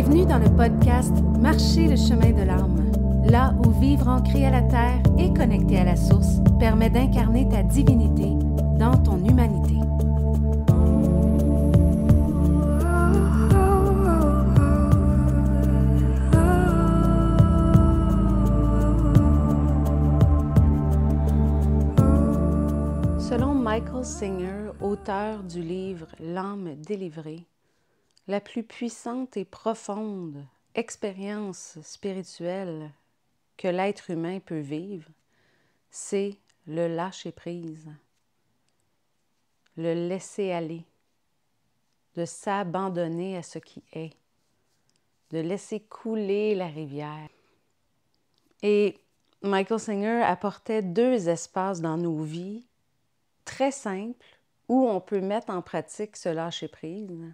Bienvenue dans le podcast Marcher le chemin de l'âme, là où vivre ancré à la terre et connecté à la source permet d'incarner ta divinité dans ton humanité. Selon Michael Singer, auteur du livre L'âme délivrée, la plus puissante et profonde expérience spirituelle que l'être humain peut vivre, c'est le lâcher-prise, le laisser aller, de s'abandonner à ce qui est, de laisser couler la rivière. Et Michael Singer apportait deux espaces dans nos vies très simples où on peut mettre en pratique ce lâcher-prise.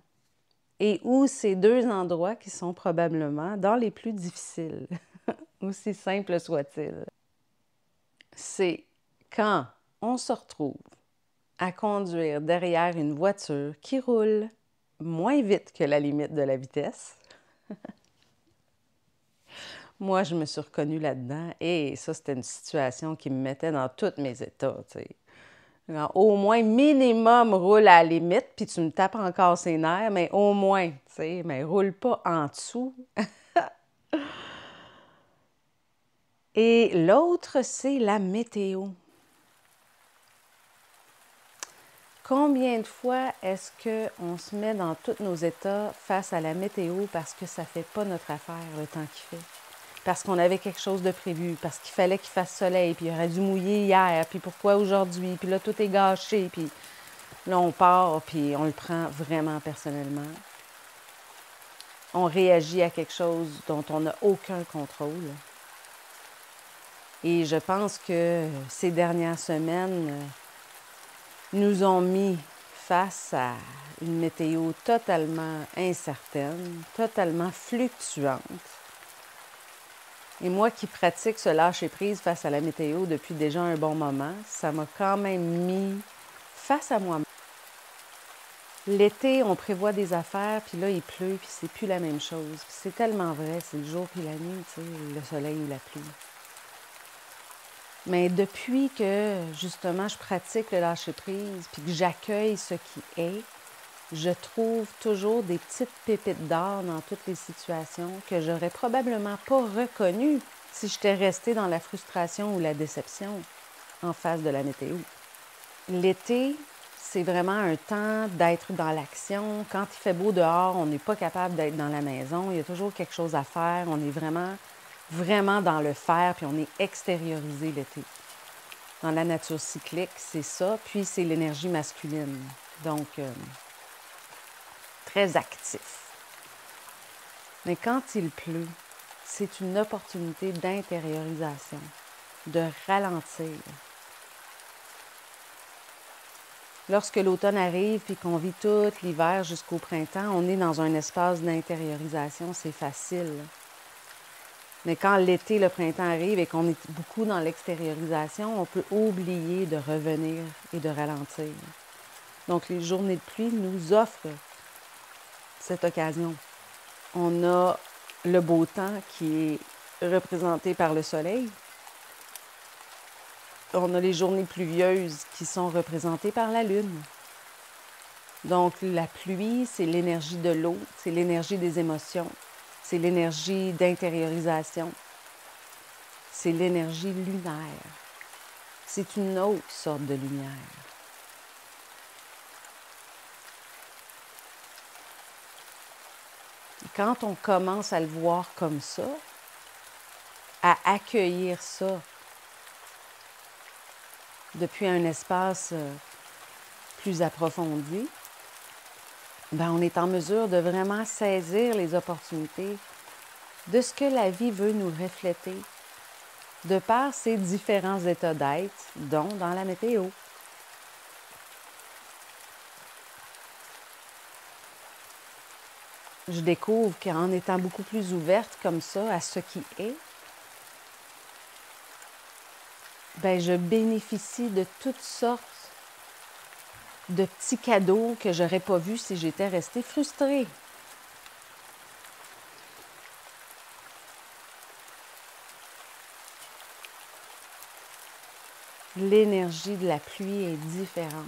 Et où ces deux endroits qui sont probablement dans les plus difficiles, aussi simples soient-ils. C'est quand on se retrouve à conduire derrière une voiture qui roule moins vite que la limite de la vitesse. Moi, je me suis reconnue là-dedans et ça, c'était une situation qui me mettait dans tous mes états, tu sais. Au moins, minimum, roule à la limite, puis tu me tapes encore ses nerfs, mais au moins, tu sais, mais roule pas en dessous. Et l'autre, c'est la météo. Combien de fois est-ce qu'on se met dans tous nos états face à la météo parce que ça ne fait pas notre affaire le temps qu'il fait? Parce qu'on avait quelque chose de prévu, parce qu'il fallait qu'il fasse soleil, puis il aurait dû mouiller hier, puis pourquoi aujourd'hui, puis là, tout est gâché, puis là, on part, puis on le prend vraiment personnellement. On réagit à quelque chose dont on n'a aucun contrôle. Et je pense que ces dernières semaines nous ont mis face à une météo totalement incertaine, totalement fluctuante. Et moi qui pratique ce lâcher-prise face à la météo depuis déjà un bon moment, ça m'a quand même mis face à moi-même. L'été, on prévoit des affaires, puis là, il pleut, puis c'est plus la même chose. Puis c'est tellement vrai, c'est le jour puis la nuit, tu sais, le soleil ou la pluie. Mais depuis que, justement, je pratique le lâcher-prise, puis que j'accueille ce qui est, je trouve toujours des petites pépites d'or dans toutes les situations que j'aurais probablement pas reconnues si j'étais restée dans la frustration ou la déception en face de la météo. L'été, c'est vraiment un temps d'être dans l'action. Quand il fait beau dehors, on n'est pas capable d'être dans la maison. Il y a toujours quelque chose à faire. On est vraiment dans le faire, puis on est extériorisé l'été. Dans la nature cyclique, c'est ça. Puis c'est l'énergie masculine. Donc, très actif. Mais quand il pleut, c'est une opportunité d'intériorisation, de ralentir. Lorsque l'automne arrive puis qu'on vit tout l'hiver jusqu'au printemps, on est dans un espace d'intériorisation, c'est facile. Mais quand l'été, le printemps arrive et qu'on est beaucoup dans l'extériorisation, on peut oublier de revenir et de ralentir. Donc, les journées de pluie nous offrent cette occasion. On a le beau temps qui est représenté par le soleil. On a les journées pluvieuses qui sont représentées par la lune. Donc, la pluie, c'est l'énergie de l'eau, c'est l'énergie des émotions, c'est l'énergie d'intériorisation, c'est l'énergie lunaire. C'est une autre sorte de lumière. Quand on commence à le voir comme ça, à accueillir ça depuis un espace plus approfondi, on est en mesure de vraiment saisir les opportunités de ce que la vie veut nous refléter de par ses différents états d'être, dont dans la météo. Je découvre qu'en étant beaucoup plus ouverte comme ça à ce qui est, je bénéficie de toutes sortes de petits cadeaux que je n'aurais pas vus si j'étais restée frustrée. l'énergie de la pluie est différente.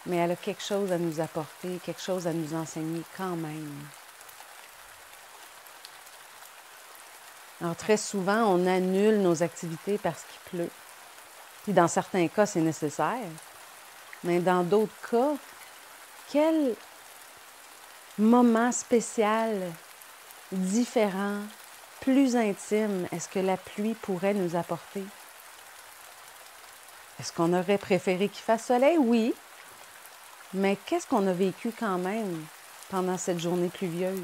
Mais elle a quelque chose à nous apporter, quelque chose à nous enseigner quand même. Alors très souvent, on annule nos activités parce qu'il pleut. Puis dans certains cas, c'est nécessaire. Mais dans d'autres cas, quel moment spécial, différent, plus intime est-ce que la pluie pourrait nous apporter? Est-ce qu'on aurait préféré qu'il fasse soleil? Oui. Mais qu'est-ce qu'on a vécu quand même pendant cette journée pluvieuse?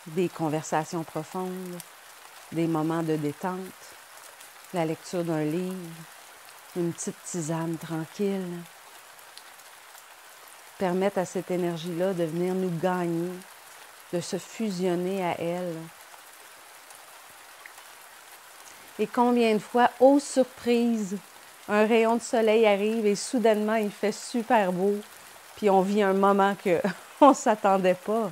Des conversations profondes, des moments de détente, la lecture d'un livre, une petite tisane tranquille. Permettre à cette énergie-là de venir nous gagner, de se fusionner à elle. Et combien de fois, aux surprises, un rayon de soleil arrive et soudainement, il fait super beau, puis on vit un moment qu'on ne s'attendait pas.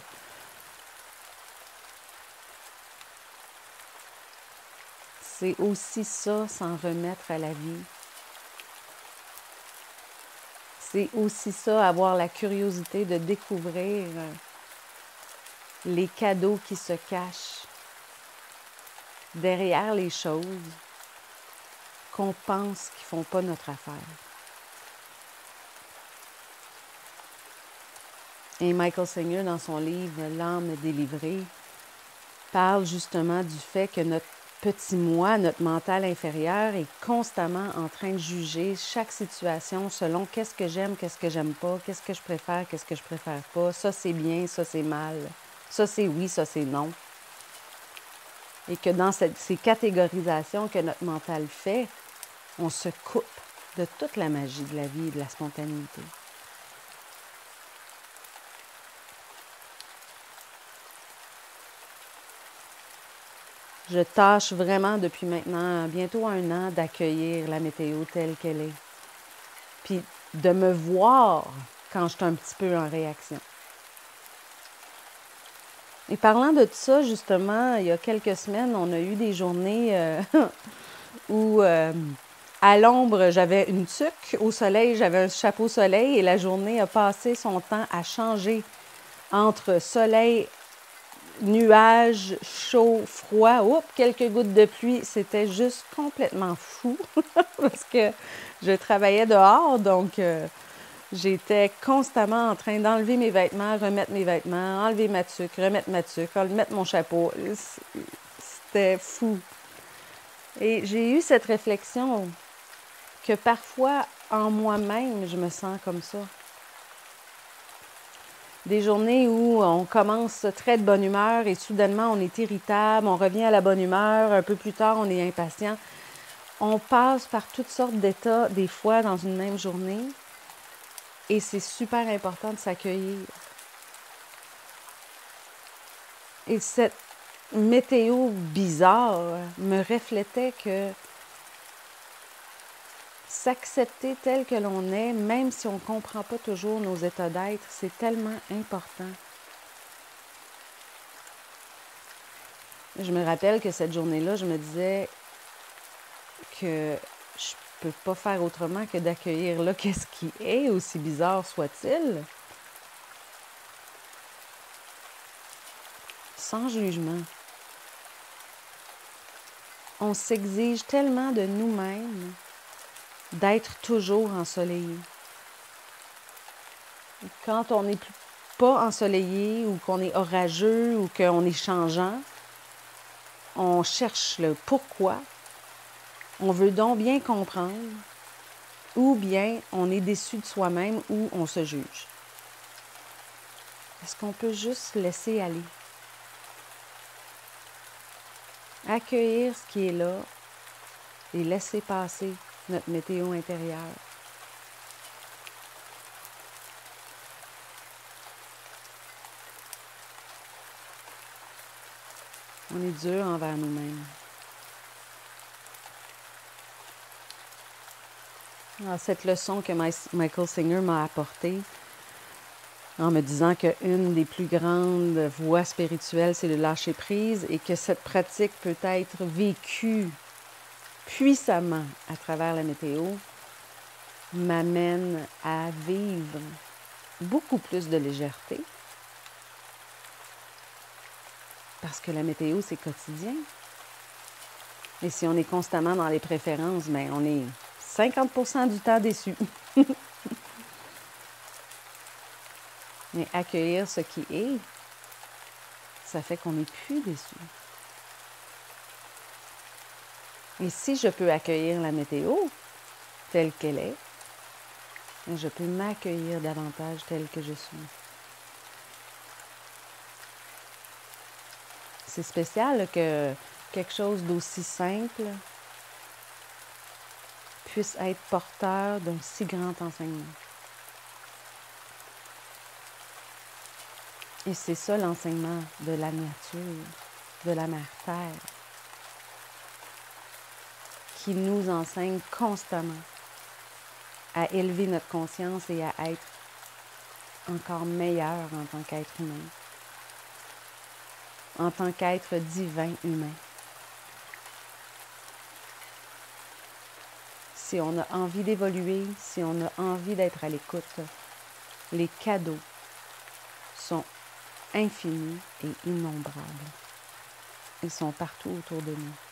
C'est aussi ça, s'en remettre à la vie. C'est aussi ça, avoir la curiosité de découvrir les cadeaux qui se cachent derrière les choses qu'on pense qui ne font pas notre affaire. Et Michael Singer, dans son livre « L'âme délivrée », parle justement du fait que notre petit moi, notre mental inférieur, est constamment en train de juger chaque situation selon qu'est-ce que j'aime, qu'est-ce que j'aime pas, qu'est-ce que je préfère, qu'est-ce que je préfère pas, ça c'est bien, ça c'est mal, ça c'est oui, ça c'est non. Et que dans ces catégorisations que notre mental fait, on se coupe de toute la magie de la vie et de la spontanéité. Je tâche vraiment depuis maintenant bientôt 1 an d'accueillir la météo telle qu'elle est. Puis de me voir quand je suis un petit peu en réaction. Et parlant de ça, justement, il y a quelques semaines, on a eu des journées où à l'ombre, j'avais une tuque, au soleil, j'avais un chapeau soleil et la journée a passé son temps à changer entre soleil, nuages, chaud, froid, quelques gouttes de pluie. C'était juste complètement fou parce que je travaillais dehors, donc j'étais constamment en train d'enlever mes vêtements, remettre mes vêtements, enlever ma tuque, remettre ma tuque, remettre mon chapeau. C'était fou. Et j'ai eu cette réflexion que parfois, en moi-même, je me sens comme ça. Des journées où on commence très de bonne humeur et soudainement on est irritable, on revient à la bonne humeur, un peu plus tard on est impatient. On passe par toutes sortes d'états, des fois, dans une même journée et c'est super important de s'accueillir. Et cette météo bizarre me reflétait que s'accepter tel que l'on est, même si on ne comprend pas toujours nos états d'être, c'est tellement important. Je me rappelle que cette journée-là, je me disais que je ne peux pas faire autrement que d'accueillir là qu'est-ce qui est, aussi bizarre soit-il, sans jugement. On s'exige tellement de nous-mêmes d'être toujours ensoleillé. Quand on n'est pas ensoleillé ou qu'on est orageux ou qu'on est changeant, on cherche le pourquoi, on veut donc bien comprendre ou bien on est déçu de soi-même ou on se juge. Est-ce qu'on peut juste laisser aller? Accueillir ce qui est là et laisser passer notre météo intérieure. On est dur envers nous-mêmes. Alors, cette leçon que Michael Singer m'a apportée, en me disant qu'une des plus grandes voies spirituelles, c'est le lâcher prise et que cette pratique peut être vécue puissamment à travers la météo m'amène à vivre beaucoup plus de légèreté parce que la météo, c'est quotidien. Et si on est constamment dans les préférences, bien, on est 50% du temps déçu. Mais accueillir ce qui est, ça fait qu'on n'est plus déçu. Et si je peux accueillir la météo telle qu'elle est, je peux m'accueillir davantage telle que je suis. C'est spécial que quelque chose d'aussi simple puisse être porteur d'un si grand enseignement. Et c'est ça l'enseignement de la nature, de la mère Terre, qui nous enseigne constamment à élever notre conscience et à être encore meilleur en tant qu'être humain, en tant qu'être divin humain. Si on a envie d'évoluer, si on a envie d'être à l'écoute, les cadeaux sont infinis et innombrables. Ils sont partout autour de nous.